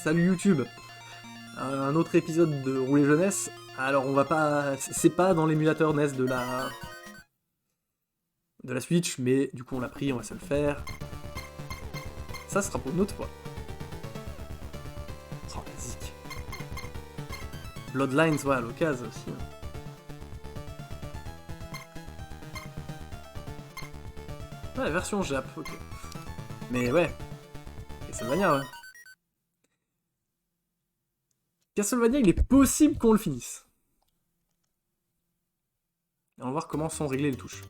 salut YouTube. Un autre épisode de Rouler Jeunesse. Alors on va pas... C'est pas dans l'émulateur NES de la Switch, mais du coup on l'a pris, on va se le faire. Ça sera pour une autre fois. Oh, la zik. Bloodlines, ouais, à l'occasion aussi. Ouais, version Jap, ok. Mais ouais. Castlevania, ouais. Castlevania, il est possible qu'on le finisse. Et on va voir comment sont réglées les touches.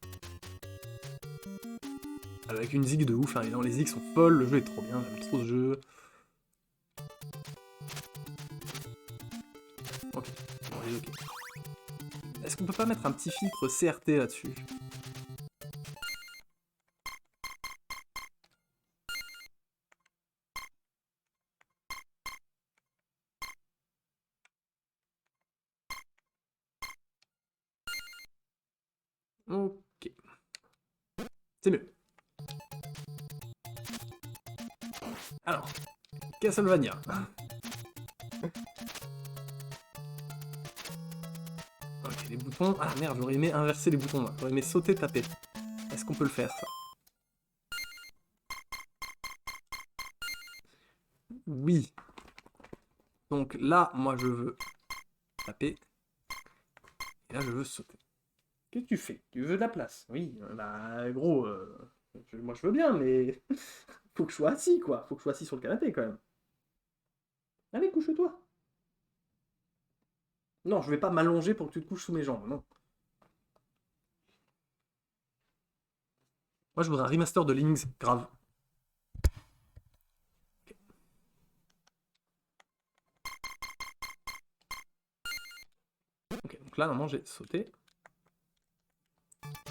Avec une zig de ouf, hein, évidemment, les zigs sont folles, le jeu est trop bien, j'aime trop ce jeu. Ok, bon, allez, ok. Est-ce qu'on peut pas mettre un petit filtre CRT là-dessus? Ok. C'est mieux. Alors, Castlevania. Ok, les boutons... Ah merde, j'aurais aimé inverser les boutons, là. J'aurais aimé sauter, taper. Est-ce qu'on peut le faire, ça? Oui. Donc là, moi, je veux taper. Et là, je veux sauter. Qu'est-ce que tu fais? Tu veux de la place? Oui, bah, gros, moi, je veux bien, mais... Faut que je sois assis, quoi. Faut que je sois assis sur le canapé, quand même. Allez, couche-toi. Non, je vais pas m'allonger pour que tu te couches sous mes jambes, non. Moi, je voudrais un remaster de Lemmings, grave. Ok, donc là, normalement, j'ai sauté.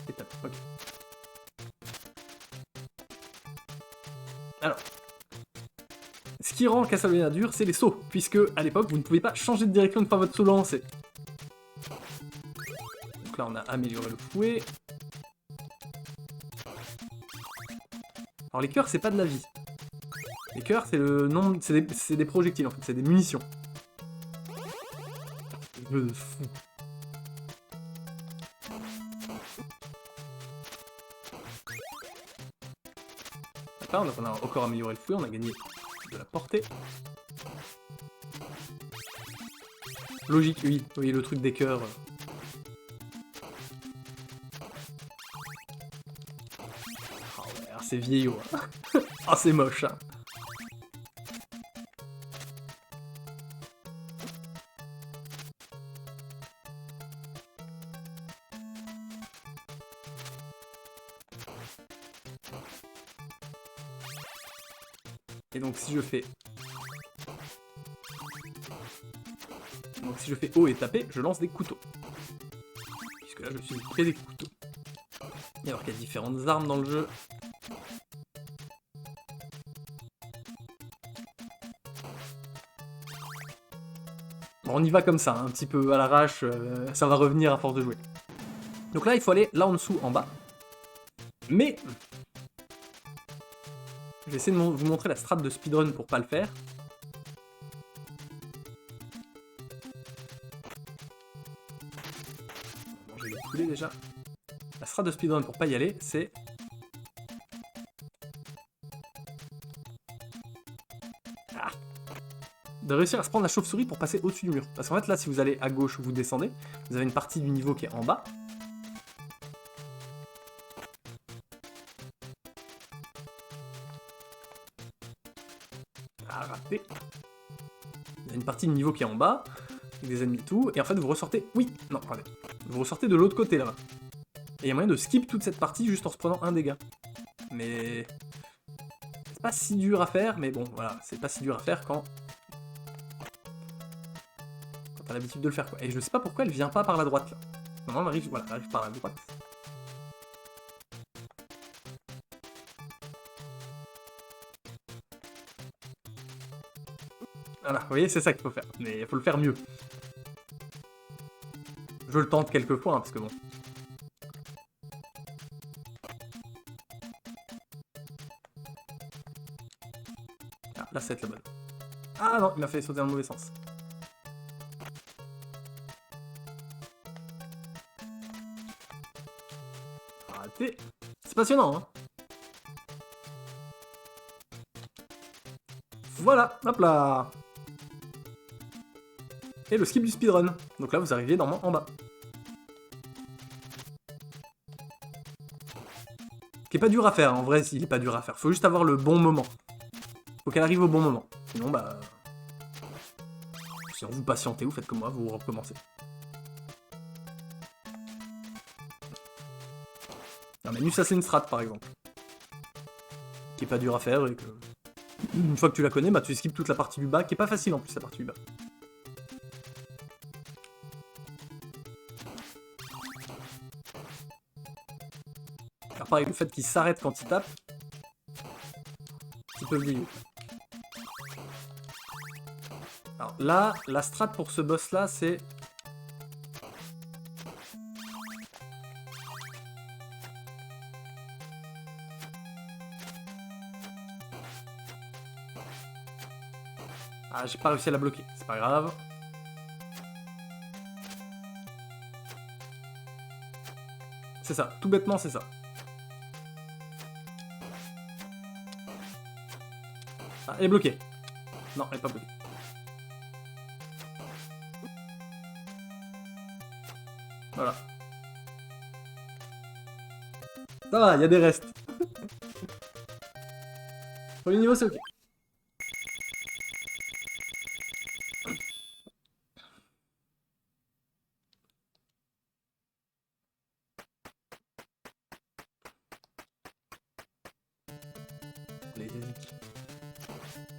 Et tapé, ok. Alors, ce qui rend Castlevania dur, c'est les sauts, puisque à l'époque, vous ne pouvez pas changer de direction une fois votre saut lancé. Donc là, on a amélioré le fouet. Alors les cœurs, c'est pas de la vie. Les cœurs, c'est le nombre, c'est des projectiles en fait, c'est des munitions. Jeu de fou. D'accord, donc on a encore amélioré le fouet, on a gagné de la portée. Logique, oui, oui, le truc des cœurs. Ah ouais, c'est vieillot. Hein. Ah, c'est moche. Hein. Et donc si je fais... Donc si je fais haut et taper, je lance des couteaux. Puisque là je suis près des couteaux. Et alors qu'il y a différentes armes dans le jeu. Bon, on y va comme ça, un petit peu à l'arrache, ça va revenir à force de jouer. Donc là il faut aller là en dessous, en bas. Mais... Je vais essayer de vous montrer la strat de speedrun pour pas le faire. Bon, je vais le couler déjà. La strat de speedrun pour pas y aller, c'est... Ah, de réussir à se prendre la chauve-souris pour passer au-dessus du mur. Parce qu'en fait là, si vous allez à gauche, vous descendez, vous avez une partie du niveau qui est en bas. Ah, raté. Il y a une partie du niveau qui est en bas, avec des ennemis et tout, et en fait vous ressortez... Oui, non, attendez. Vous ressortez de l'autre côté là-bas. Et il y a moyen de skip toute cette partie juste en se prenant un dégât. Mais... c'est pas si dur à faire, mais bon, voilà, c'est pas si dur à faire quand t'as l'habitude de le faire, quoi. Et je sais pas pourquoi elle vient pas par la droite, là. Normalement, elle arrive, voilà, elle arrive par la droite. Voilà, vous voyez, c'est ça qu'il faut faire. Mais il faut le faire mieux. Je le tente quelques fois, hein, parce que bon... Ah, là, c'est la bonne. Ah non, il m'a fait sauter dans le mauvais sens. Raté. C'est passionnant, hein. Voilà, hop là. Et le skip du speedrun. Donc là, vous arrivez normalement en bas. Qui est pas dur à faire, en vrai, s'il est pas dur à faire. Faut juste avoir le bon moment. Faut qu'elle arrive au bon moment. Sinon, bah... Si vous patientez, vous faites comme moi, vous recommencez. Non mais Nus Assassin's Strat, par exemple. Qui est pas dur à faire et que... Une fois que tu la connais, bah tu skips toute la partie du bas, qui est pas facile en plus, la partie du bas. Alors pareil, le fait qu'il s'arrête quand il tape, tu peux le vivre. Alors là, la strat pour ce boss là, c'est... Ah, j'ai pas réussi à la bloquer, c'est pas grave. C'est ça, tout bêtement c'est ça. Ah, elle est bloquée. Non, elle est pas bloquée. Voilà. Ça va, il y a des restes. Premier niveau, c'est ok.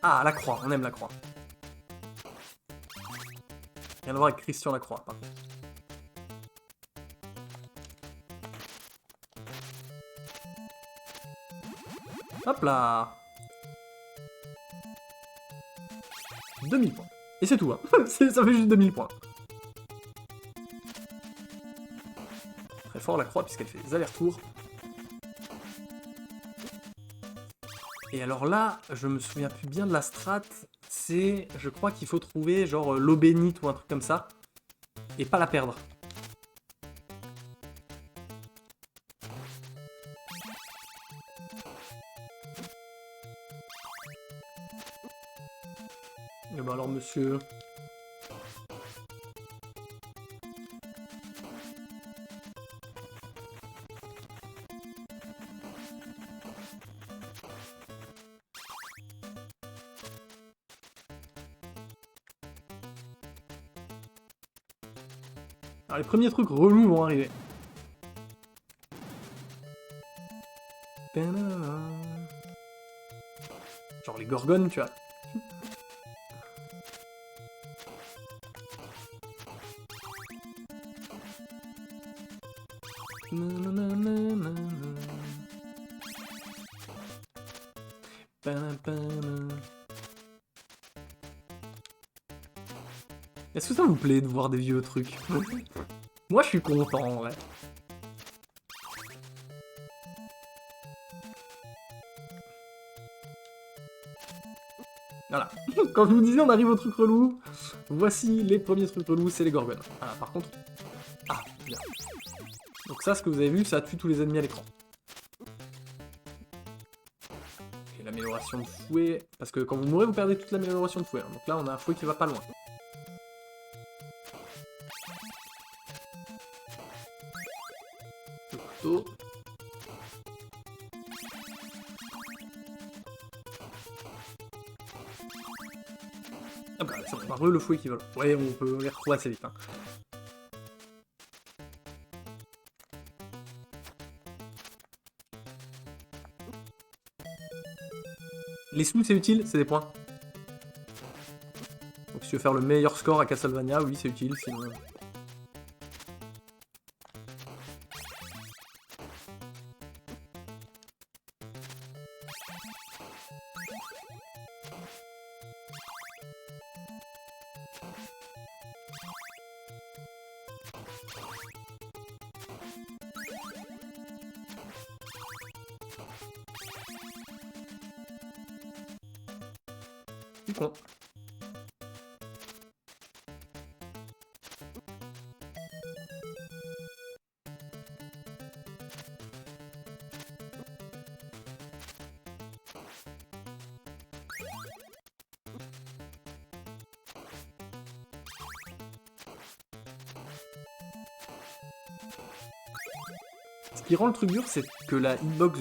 Ah, la croix, on aime la croix. Rien à voir avec Christian Lacroix, par contre. Hop là. 2000 points. Et c'est tout, hein. Ça fait juste 2000 points. Très fort la croix, puisqu'elle fait des allers-retours. Et alors là, je me souviens plus bien de la strat. C'est, je crois qu'il faut trouver genre l'eau bénite ou un truc comme ça. Et pas la perdre. Et bah alors monsieur... Alors les premiers trucs relous vont arriver. Genre les gorgones, tu vois. Est-ce que ça vous plaît de voir des vieux trucs? Moi je suis content en vrai. Voilà. Quand je vous disais on arrive au truc relou, voici les premiers trucs relous, c'est les gorgones. Ah, par contre... Ah, bien. Donc ça, ce que vous avez vu, ça tue tous les ennemis à l'écran. Et l'amélioration de fouet... Parce que quand vous mourrez, vous perdez toute l'amélioration de fouet. Hein. Donc là, on a un fouet qui va pas loin. Le couteau... Ah bah, ça va le fouet qui vole. Ouais, on peut les retrouver assez vite. Hein. Les sous, c'est utile, c'est des points. Donc si tu veux faire le meilleur score à Castlevania, oui, c'est utile, sinon... Du con. Ce qui rend le truc dur, c'est que la hitbox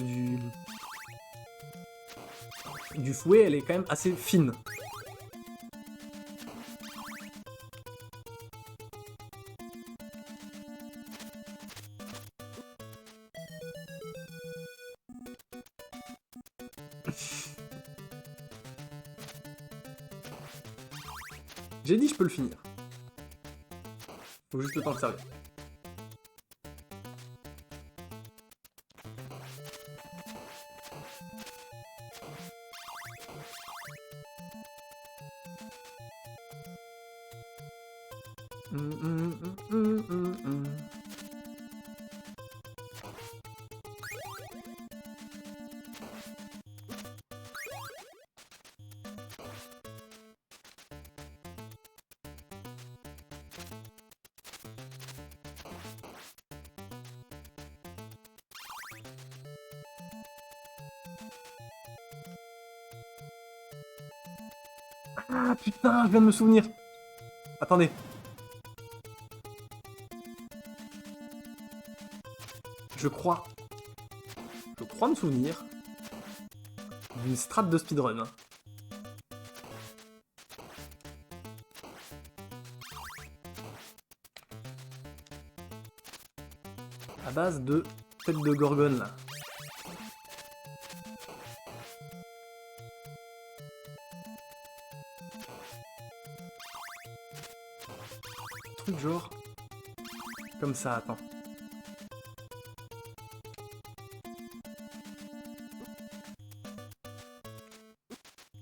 du fouet, elle est quand même assez fine. J'ai dit je peux le finir. Faut juste le temps de servir. Ah putain, je viens de me souvenir. Attendez. Je crois me souvenir d'une strat de speedrun. À base de tête de gorgone là. Truc genre comme ça, attends.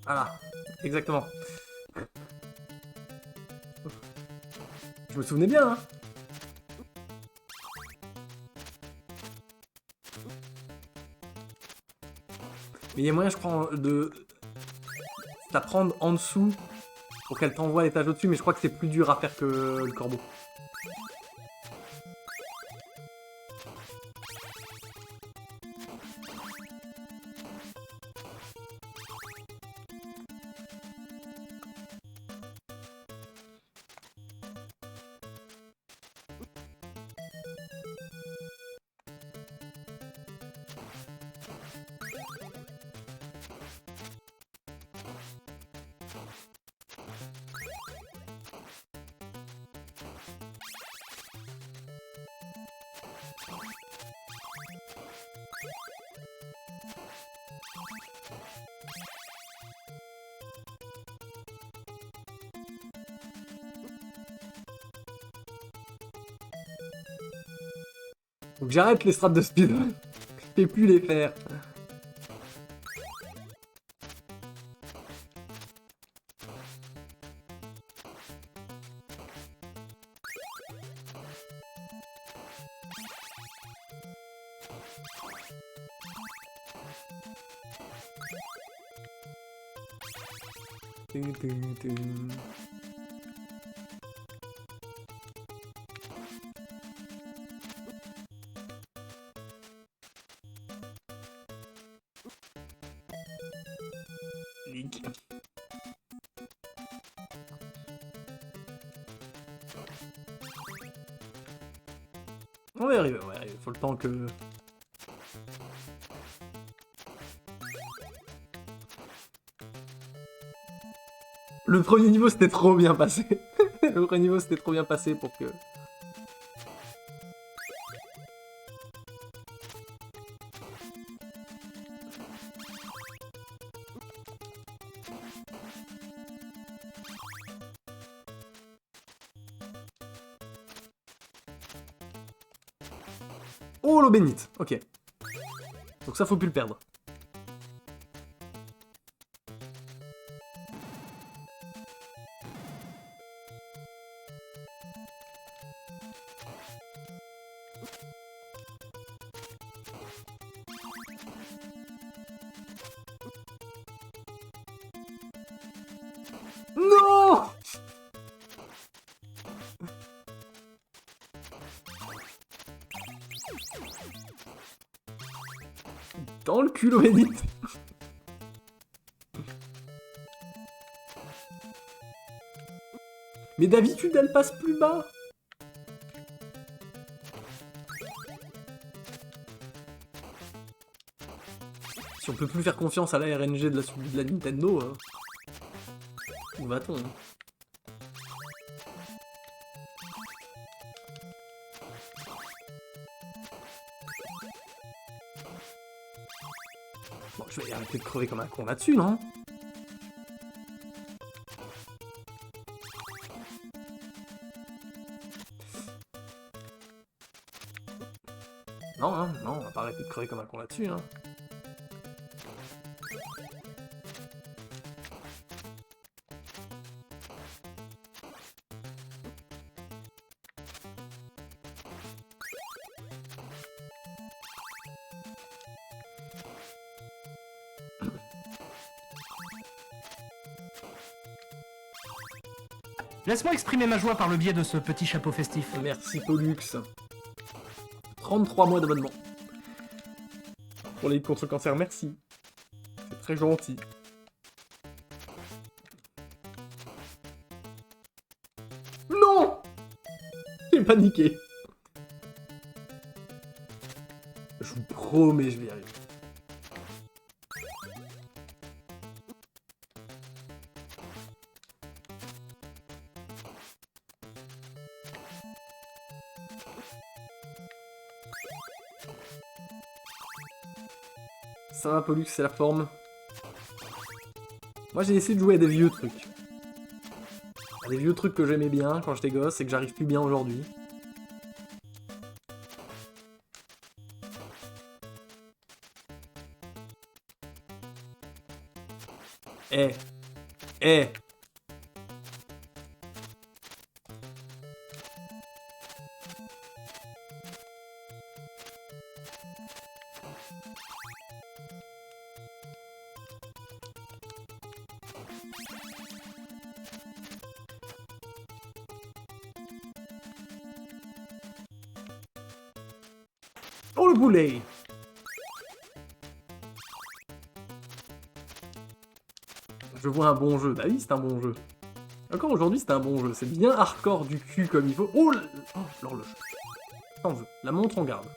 Voilà, exactement. Je me souvenais bien, hein. Mais il y a moyen, je crois, de la prendre en dessous pour qu'elle t'envoie l'étage au-dessus, mais je crois que c'est plus dur à faire que le corbeau. Donc j'arrête les strats de speedrun. Je peux plus les faire. Nick. On va y arriver, ouais, il faut le temps que... Le premier niveau c'était trop bien passé. Le premier niveau c'était trop bien passé pour que... Oh, l'eau bénite, ok. Donc ça faut plus le perdre. Non! Dans le cul, l'eau bénite. Mais d'habitude, elle passe plus bas. peut plus faire confiance à la RNG de la Nintendo. Où va-t-on, hein? Bon, je vais arrêter de crever comme un con là-dessus, non? Non, hein, non, on va pas arrêter de crever comme un con là-dessus, hein. Laisse-moi exprimer ma joie par le biais de ce petit chapeau festif. Merci Pollux. 33 mois d'abonnement. Pour les contre le cancer, merci. C'est très gentil. Non! J'ai paniqué. Je vous promets, je vais y arriver. Ça va, Pollux, c'est la forme. Moi, j'ai essayé de jouer à des vieux trucs. À des vieux trucs que j'aimais bien quand j'étais gosse et que j'arrive plus bien aujourd'hui. Eh. Eh. Oh le boulet! Je vois un bon jeu. Bah oui, c'est un bon jeu. Encore aujourd'hui, c'est un bon jeu. C'est bien hardcore du cul comme il faut. Oh, l'horloge. Sans jeu. La montre, on garde.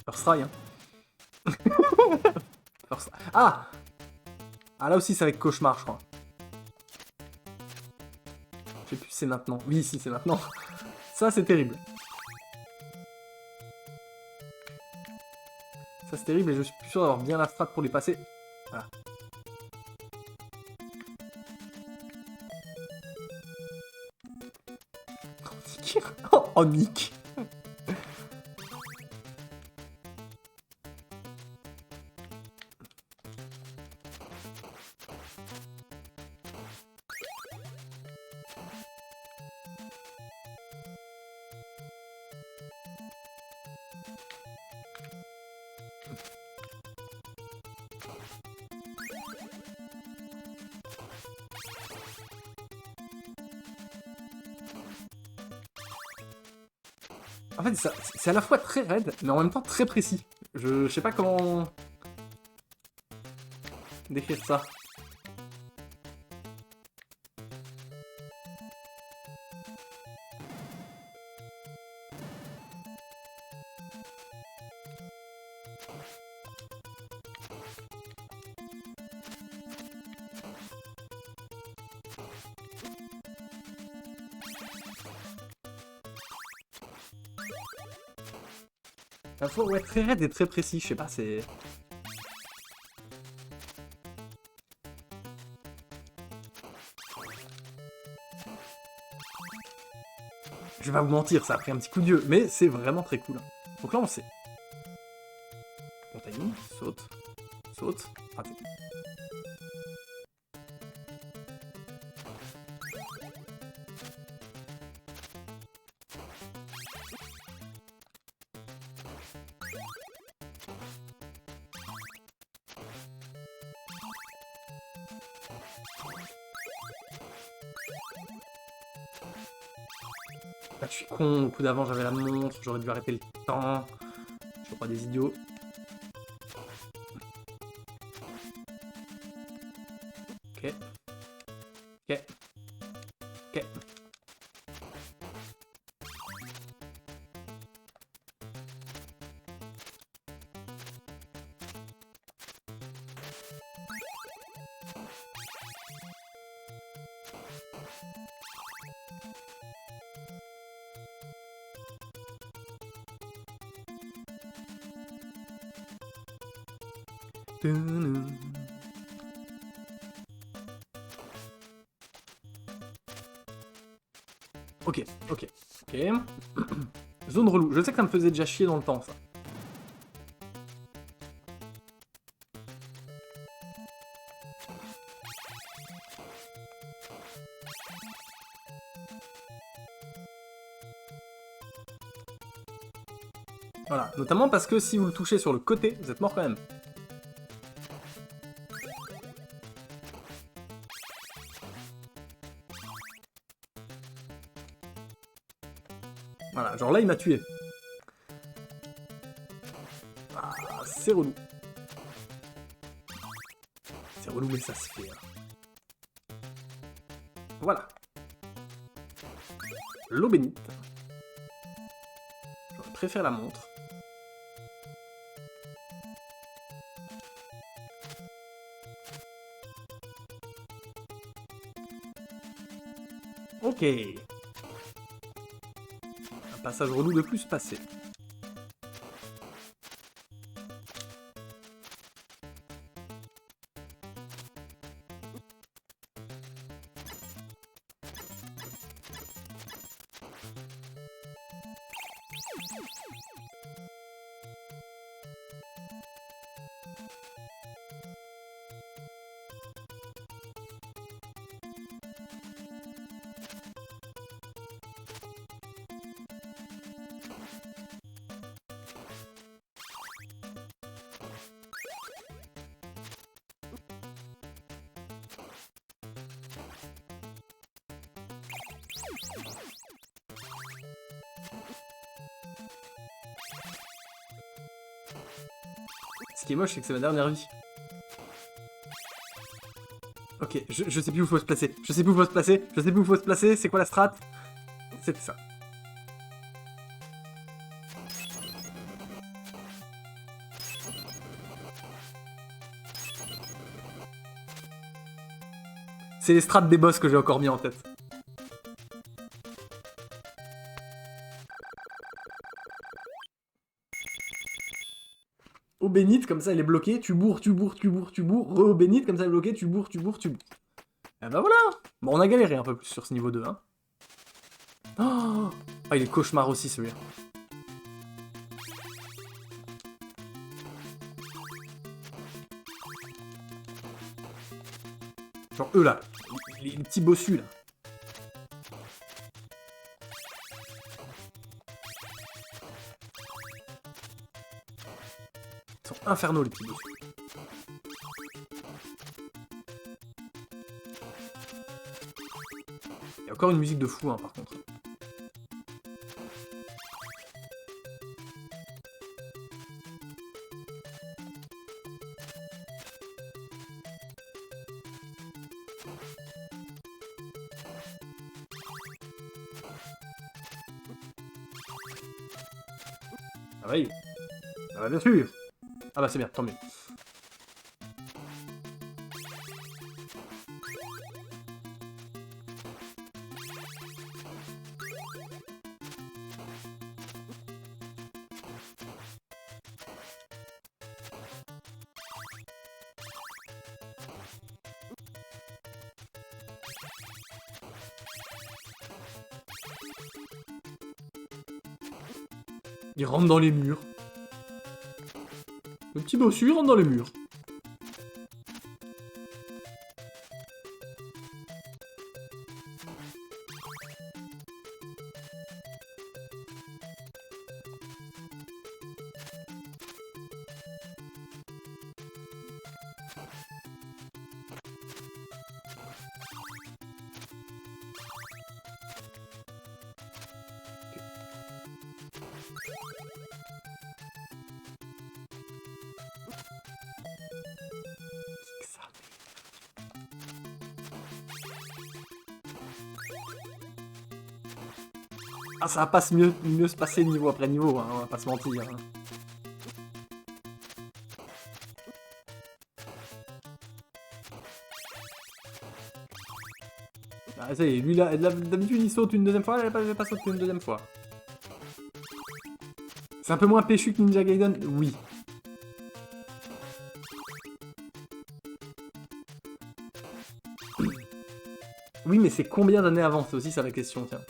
First try, hein. First... Ah! Ah, là aussi, c'est avec Cauchemar, je crois. Je sais plus si c'est maintenant. Oui, si, c'est maintenant. Ça, c'est terrible. Ça, c'est terrible et je suis plus sûr d'avoir bien la strat pour les passer. Voilà. Oh, Nick. En fait, c'est à la fois très raide, mais en même temps très précis. Je sais pas comment décrire ça. À la fois, ouais, très raide et très précis, je sais pas, c'est... Je vais pas vous mentir, ça a pris un petit coup de vieux, mais c'est vraiment très cool. Donc là, on sait. Bon timing, saute, saute, raté. Ah, je suis con, au coup d'avant j'avais la montre, j'aurais dû arrêter le temps. Je crois des idiots. Ok. Ok. Ok, ok, ok. Zone relou. Je sais que ça me faisait déjà chier dans le temps, ça. Voilà, notamment parce que si vous le touchez sur le côté, vous êtes mort quand même. Voilà, genre là il m'a tué. Ah, c'est relou. C'est relou mais ça se fait. Hein. Voilà. L'eau bénite. Je préfère la montre. Ok. Un passage relou de plus passé. Ce qui est moche, c'est que c'est ma dernière vie. Ok, je sais plus où faut se placer. Je sais plus où faut se placer. Je sais plus où faut se placer. C'est quoi la strat? C'était ça. C'est les strats des boss que j'ai encore mis en tête. Eau bénite, comme ça elle est bloquée, tu bourres, tu bourres, tu bourres, tu bourres, re-eau bénite, comme ça elle est bloquée, tu bourres, tu bourres, tu bourres. Et bah voilà. Bon, on a galéré un peu plus sur ce niveau 2, hein. Oh, ah, il est cauchemar aussi celui-là. Genre eux là, les petits bossus là. Ils sont infernaux les petits bossus. Il y a encore une musique de fou hein, par contre. Ah bah oui. Ah bah bien sûr. Ah bah c'est bien, tant mieux. Il rentre dans les murs. Le petit bossu il rentre dans les murs. Ah, ça va pas mieux se passer niveau après niveau, hein, on va pas se mentir. Hein. Ah, ça y est, lui là, d'habitude il saute une deuxième fois, elle va pas sauter une deuxième fois. C'est un peu moins péchu que Ninja Gaiden, oui. Oui, mais c'est combien d'années avant? C'est aussi ça la question, tiens.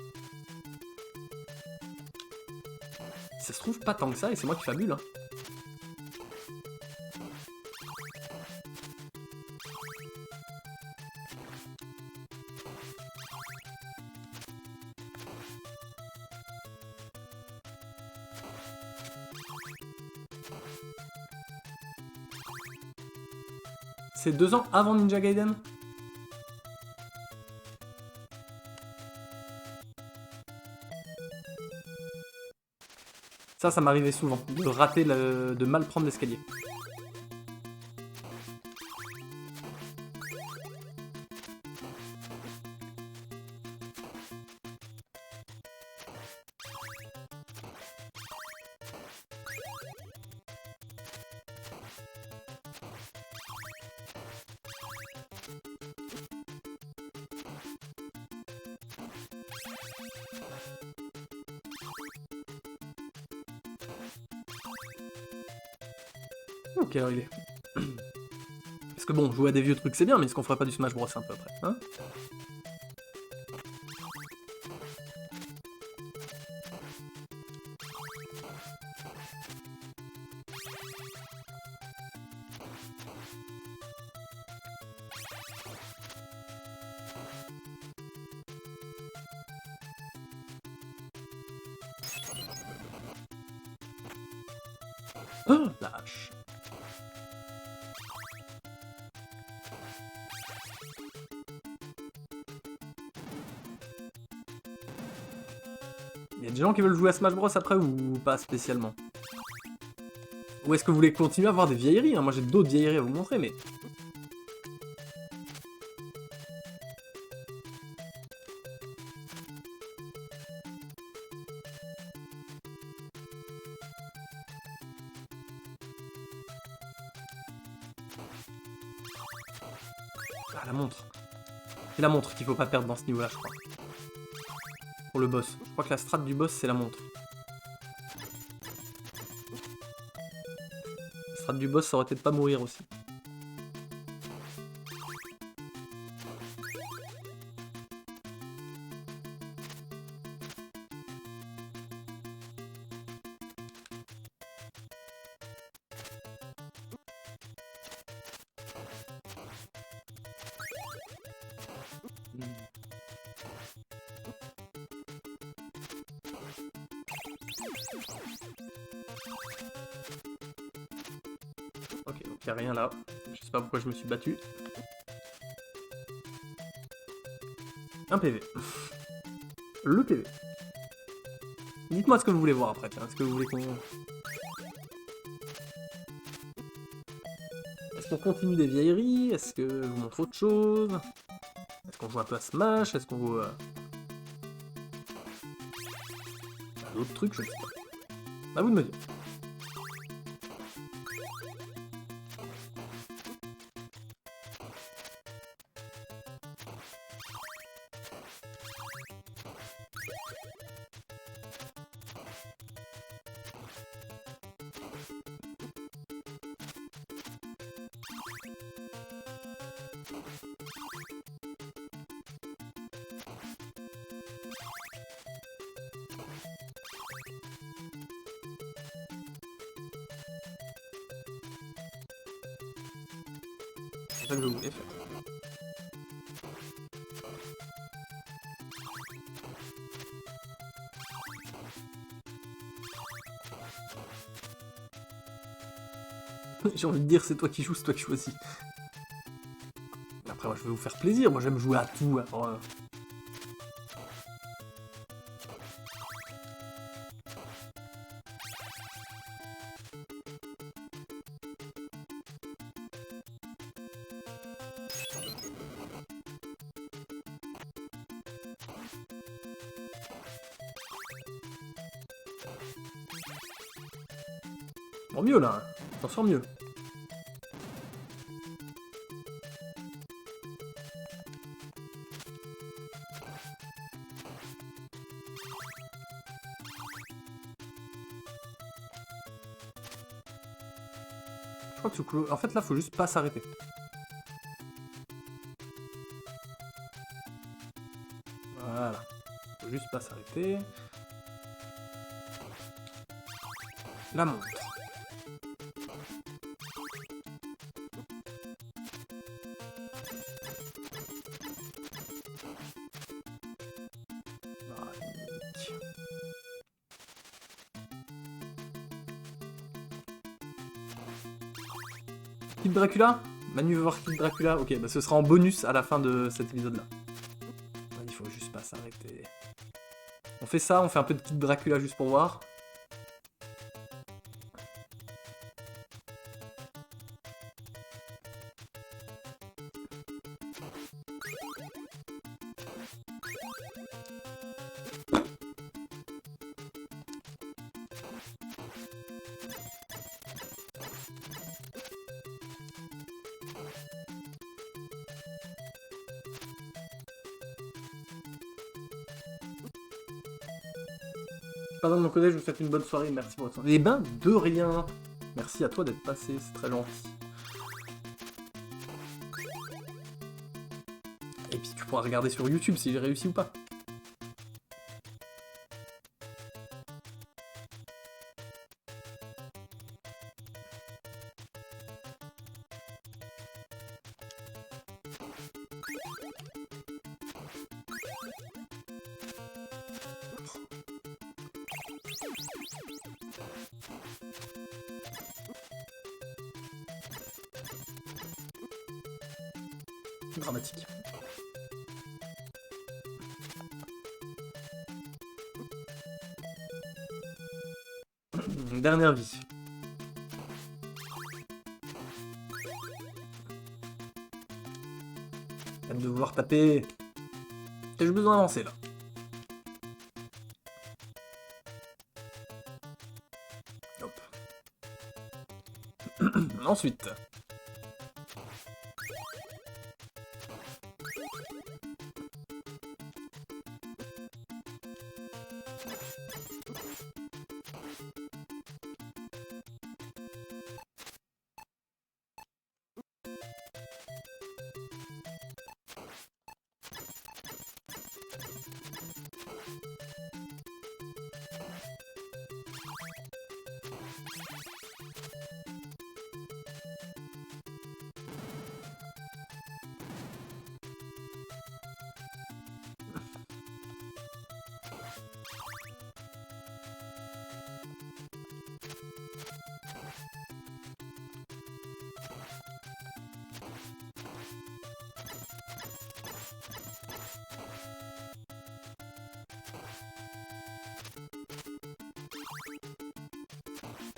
Ça se trouve pas tant que ça, et c'est moi qui fabule, hein. C'est 2 ans avant Ninja Gaiden? Ça m'arrivait souvent, de rater, de mal prendre l'escalier. Ok, alors il est. Parce que bon, jouer à des vieux trucs c'est bien, mais est-ce qu'on ferait pas du Smash Bros un peu après, hein? Oh, lâche. Il y a des gens qui veulent jouer à Smash Bros après ou pas spécialement? Ou est-ce que vous voulez continuer à avoir des vieilleries, hein? Moi j'ai d'autres vieilleries à vous montrer, mais... Ah, la montre. C'est la montre qu'il faut pas perdre dans ce niveau-là, je crois. Pour le boss. Je crois que la strat du boss, c'est la montre. La strat du boss, ça aurait été de pas mourir aussi. Ok, donc y a rien là. Je sais pas pourquoi je me suis battu. Un PV. Le PV. Dites-moi ce que vous voulez voir après, tiens. Est-ce que vous voulez qu'on... Est-ce qu'on continue des vieilleries? Est-ce que je vous montre autre chose? Est-ce qu'on joue un peu à Smash? Est-ce qu'on joue à d'autres trucs? Je ne sais pas. À vous de me dire. C'est ça que je voulais faire. J'ai envie de dire, c'est toi qui joues, c'est toi qui choisis. Après, moi, je vais vous faire plaisir. Moi, j'aime jouer à tout. Alors, Bon, mieux là, hein. T'en sors mieux. Je crois que ce couloir... En fait, là, faut juste pas s'arrêter. Voilà. Faut juste pas s'arrêter. La montre. Magnifique. Kid Dracula? Manu veut voir Kid Dracula? Ok, bah ce sera en bonus à la fin de cet épisode-là. Il faut juste pas s'arrêter. On fait ça, on fait un peu de Kid Dracula juste pour voir. Pardon de mon côté, je vous souhaite une bonne soirée, merci pour votre soirée. Eh ben, de rien. Merci à toi d'être passé, c'est très gentil. Et puis tu pourras regarder sur YouTube si j'ai réussi ou pas. Dramatique. Dernière vie. Hâte de vouloir taper. J'ai besoin d'avancer là. Hop. Ensuite.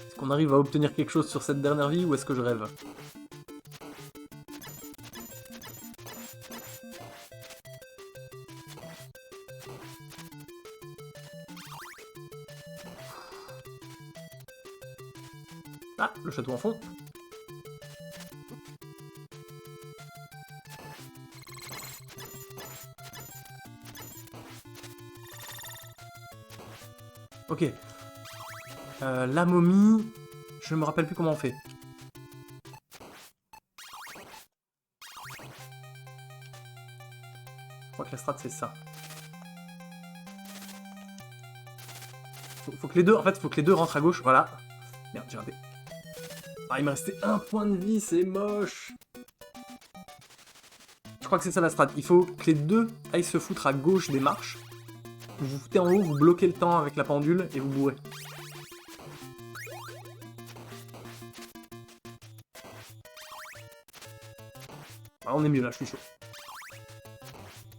Est-ce qu'on arrive à obtenir quelque chose sur cette dernière vie ou est-ce que je rêve? Ah, le château en fond. Ok. La momie... Je me rappelle plus comment on fait. Je crois que la strat c'est ça. Faut que les deux... En fait, faut que les deux rentrent à gauche, voilà. Merde, j'ai raté. Ah, il me restait un point de vie, c'est moche. Je crois que c'est ça la strat. Il faut que les deux aillent se foutre à gauche des marches. Vous vous foutez en haut, vous bloquez le temps avec la pendule et vous bourrez. Ah, on est mieux là, je suis chaud.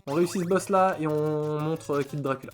On réussit ce boss là et on montre Kid Dracula.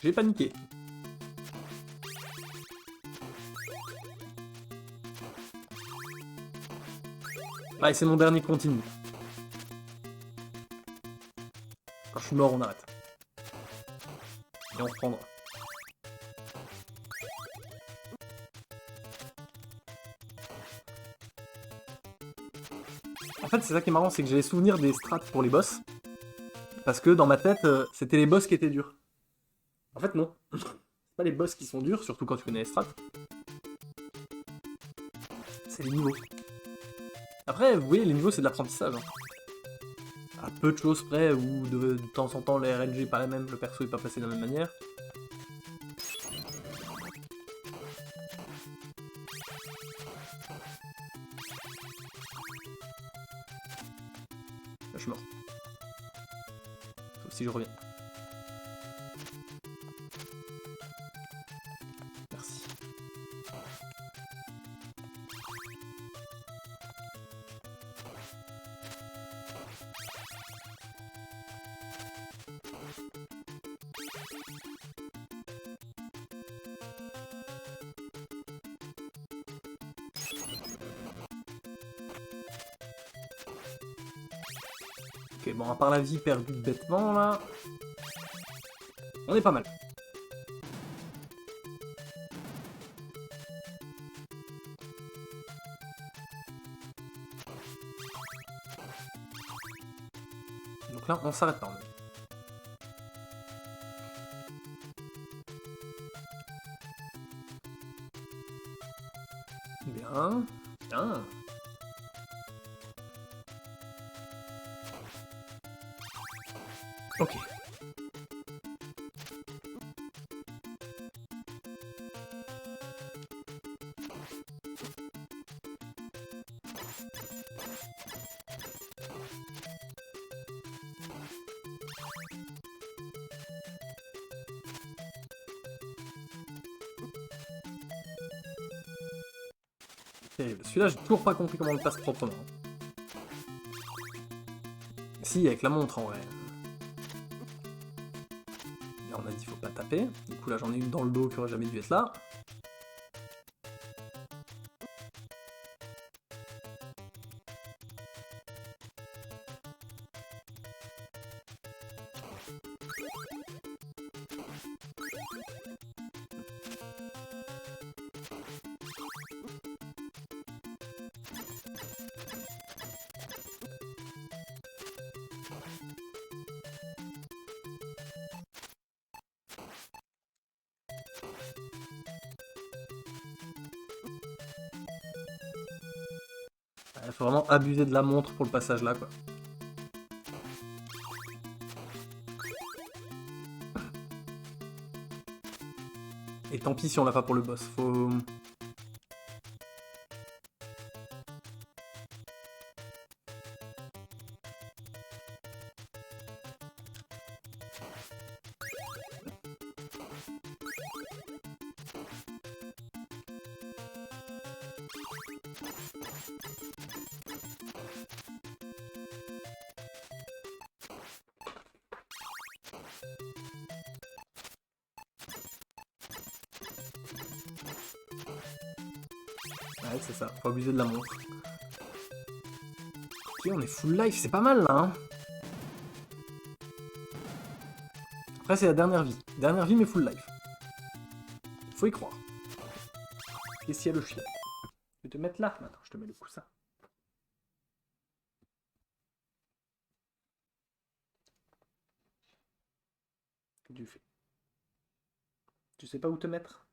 J'ai paniqué. Allez, c'est mon dernier continu. Quand je suis mort, on arrête. Et on reprendra. En fait, c'est ça qui est marrant, c'est que j'ai les souvenirs des strats pour les boss. Parce que dans ma tête, c'était les boss qui étaient durs. En fait, non. C'est pas les boss qui sont durs, surtout quand tu connais les strats. C'est les niveaux. Après, vous voyez, les niveaux, c'est de l'apprentissage. Hein. À peu de choses près, où de temps en temps, les RNG est pas la même, le perso est pas passé de la même manière. Là, je suis mort. Sauf si je reviens. Merci. Ok, bon, à part la vie perdue bêtement, là... On est pas mal. Donc là, on s'arrête pas. Bien. Bien. Ok. Terrible. Celui-là, j'ai toujours pas compris comment on le passe proprement. Si, avec la montre en vrai. Là, on a dit faut pas taper. Du coup, là, j'en ai une dans le dos qui aurait jamais dû être là. Il faut vraiment abuser de la montre pour le passage là, quoi. Et tant pis si on l'a pas pour le boss. Faut... Ouais, c'est ça. Faut abuser de la montre. Ok, on est full life. C'est pas mal, là, hein. Après, c'est la dernière vie. Dernière vie, mais full life. Faut y croire. Qu'est-ce qu'il y a le chien? Je vais te mettre là. Attends, je te mets le coussin. Que tu fais? Tu sais pas où te mettre?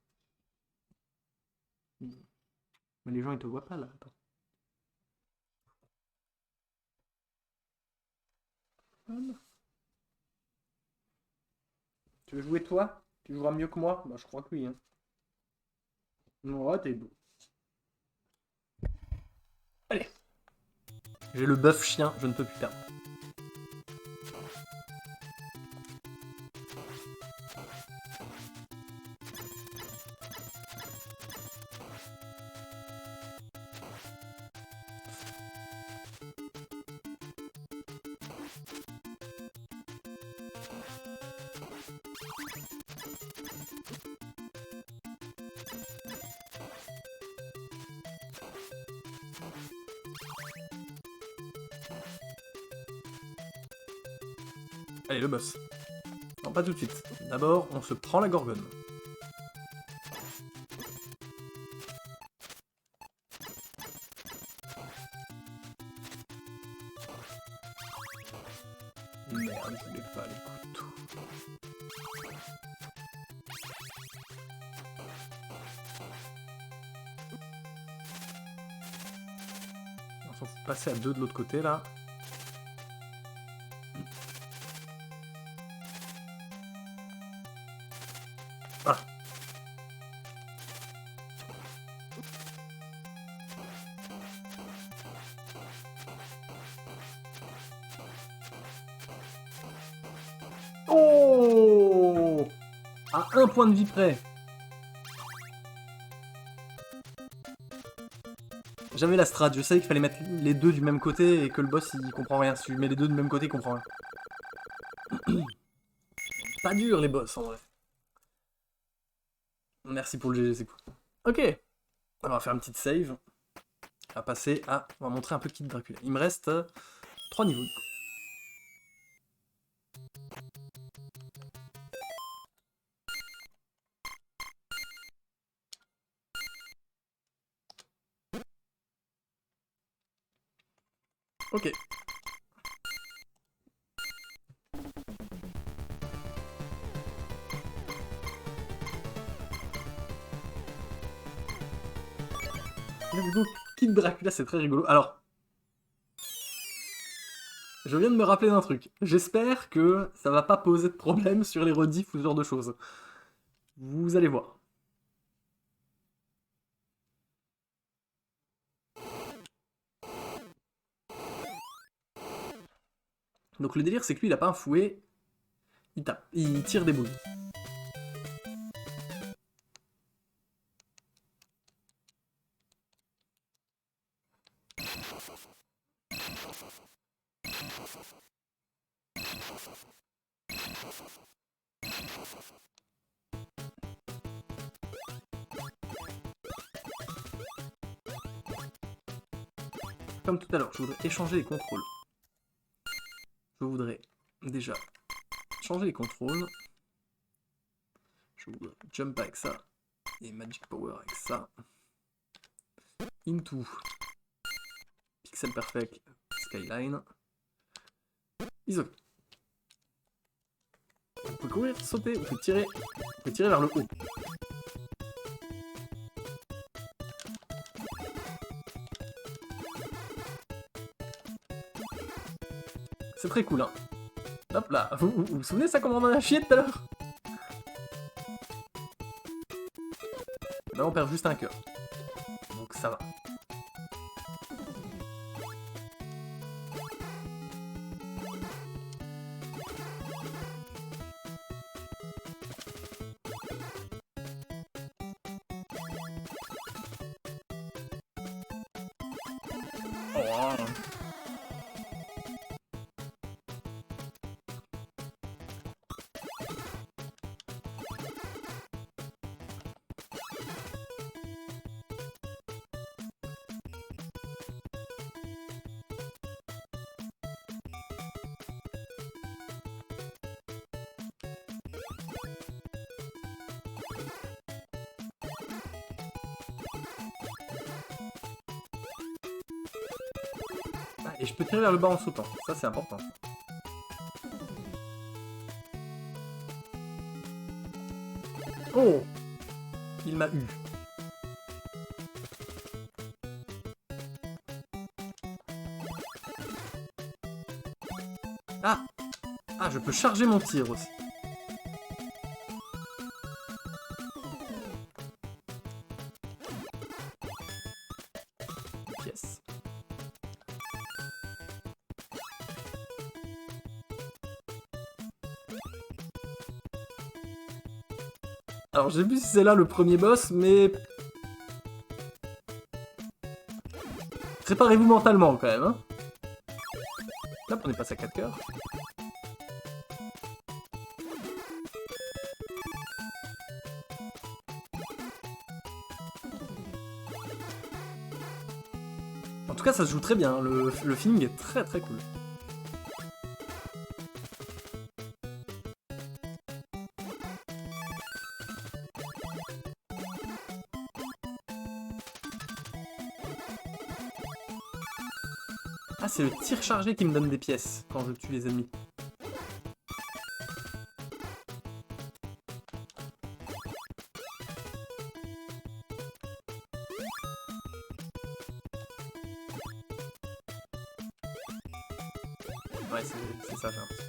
Mais les gens, ils te voient pas, là. Attends. Voilà. Tu veux jouer toi? Tu joueras mieux que moi? Bah, je crois que oui, hein. Ouais, t'es beau. Allez. J'ai le bœuf chien, je ne peux plus perdre. Allez, le boss. Non, pas tout de suite. D'abord, on se prend la gorgone. Merde, je voulais pas les couteaux. On s'en fout, passer à 2 de l'autre côté, là. Ah. Oh, à 1 point de vie près. J'avais la strat, je savais qu'il fallait mettre les deux du même côté et que le boss il comprend rien. Si tu mets les deux du même côté, il comprend rien. Pas dur les boss en vrai. Merci pour le GG, c'est cool. Ok, on va faire une petite save. On va passer à... On va montrer un peu Kid Dracula. Il me reste 3 niveaux. Ok. Là, du coup, Kid Dracula, c'est très rigolo. Alors, je viens de me rappeler d'un truc. J'espère que ça va pas poser de problème sur les rediffs ou ce genre de choses. Vous allez voir. Donc le délire, c'est que lui, il a pas un fouet. Il tape. Il tire des boules. Comme tout à l'heure, je voudrais échanger les contrôles. Je voudrais déjà changer les contrôles. Je voudrais jump avec ça. Et magic power avec ça. Into pixel perfect skyline. Iso. Vous pouvez courir, sauter, vous pouvez tirer vers le haut. C'est très cool, hein. Hop là, vous vous souvenez ça comment on en a chié tout à l'heure? Là on perd juste un cœur. Donc ça va. Oh. Ah, et je peux tirer vers le bas en sautant, ça c'est important. Oh! Il m'a eu. Ah! Ah, je peux charger mon tir aussi. Yes. Alors, j'ai vu si c'est là le premier boss, mais... Préparez-vous mentalement, quand même, hein. Hop, on est passé à 4 cœurs. En tout cas, ça se joue très bien, le feeling est très très cool. Ah, c'est le tir chargé qui me donne des pièces quand je tue les ennemis. Ouais, c'est ça, j'ai l'impression.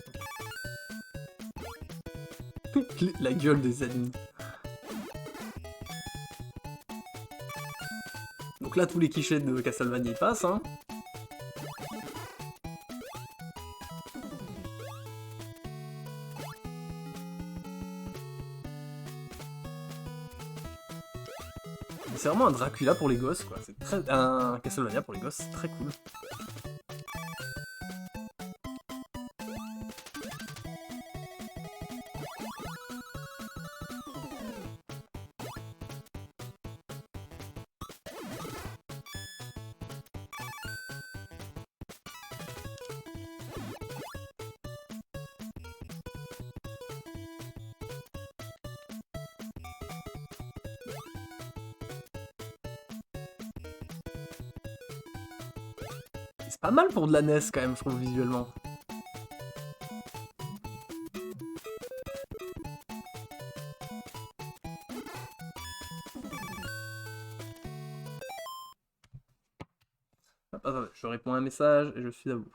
La gueule des ennemis. Donc là, tous les clichés de Castlevania y passent, hein. C'est vraiment un Dracula pour les gosses, quoi. C'est très... un Castlevania pour les gosses, c'est très cool. C'est pas mal pour de la NES quand même, je trouve, visuellement. Hop, attendez, je réponds à un message et je suis à vous.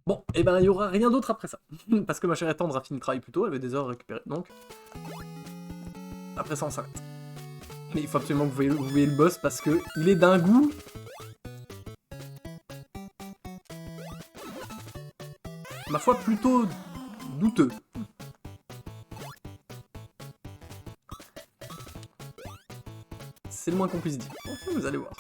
Bon, et ben il y aura rien d'autre après ça. Parce que ma chère tendre a fini de travailler plus tôt, elle avait des heures récupérées, donc... Après ça, on s'arrête. Mais il faut absolument que vous voyez le boss parce que il est d'un goût... ma foi, plutôt douteux. C'est le moins qu'on puisse dire. Enfin, vous allez voir.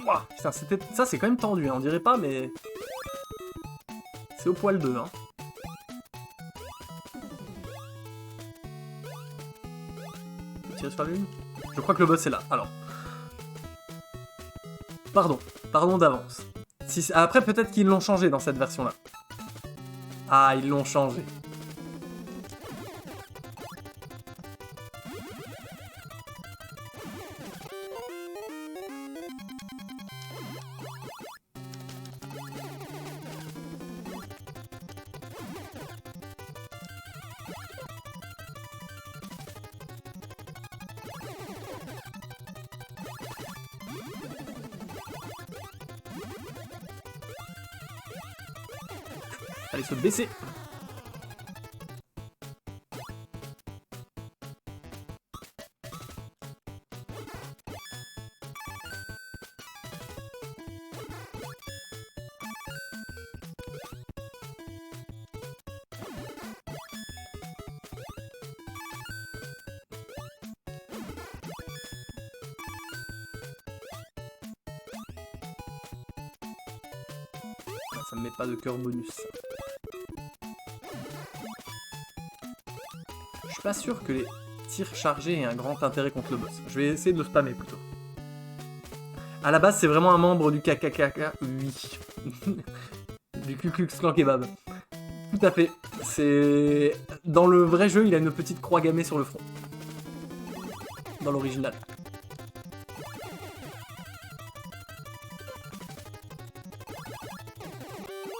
Ouah, putain, ça c'est quand même tendu, hein, on dirait pas, mais... c'est au poil 2, hein. Tirer sur la lune. Je crois que le boss est là, alors. Pardon d'avance. Si, après, peut-être qu'ils l'ont changé dans cette version-là. Ah, ils l'ont changé. Allez, se baisser. Ça me met pas de cœur bonus. Je suis pas sûr que les tirs chargés aient un grand intérêt contre le boss. Je vais essayer de le spammer plutôt. À la base, c'est vraiment un membre du KKKK, oui. Du Ku Klux Klan Kebab. Tout à fait. C'est... dans le vrai jeu, il a une petite croix gammée sur le front. Dans l'original.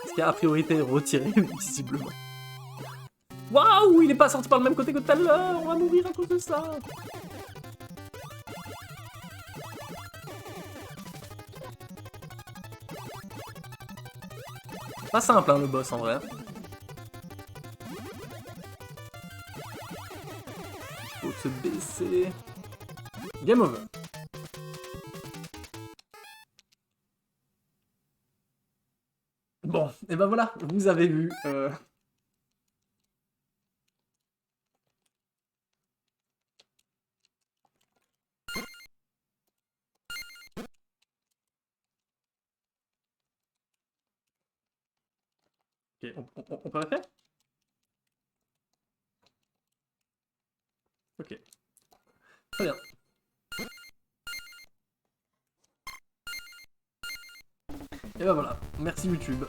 Ce qui a priori été retiré, visiblement. Waouh, il est pas sorti par le même côté que tout à l'heure, on va mourir à cause de ça. Pas simple, hein, le boss, en vrai. Faut se baisser. Game over. Bon, et ben voilà, vous avez vu. Ok, on peut refaire? Ok. Très bien. Et ben voilà, merci YouTube.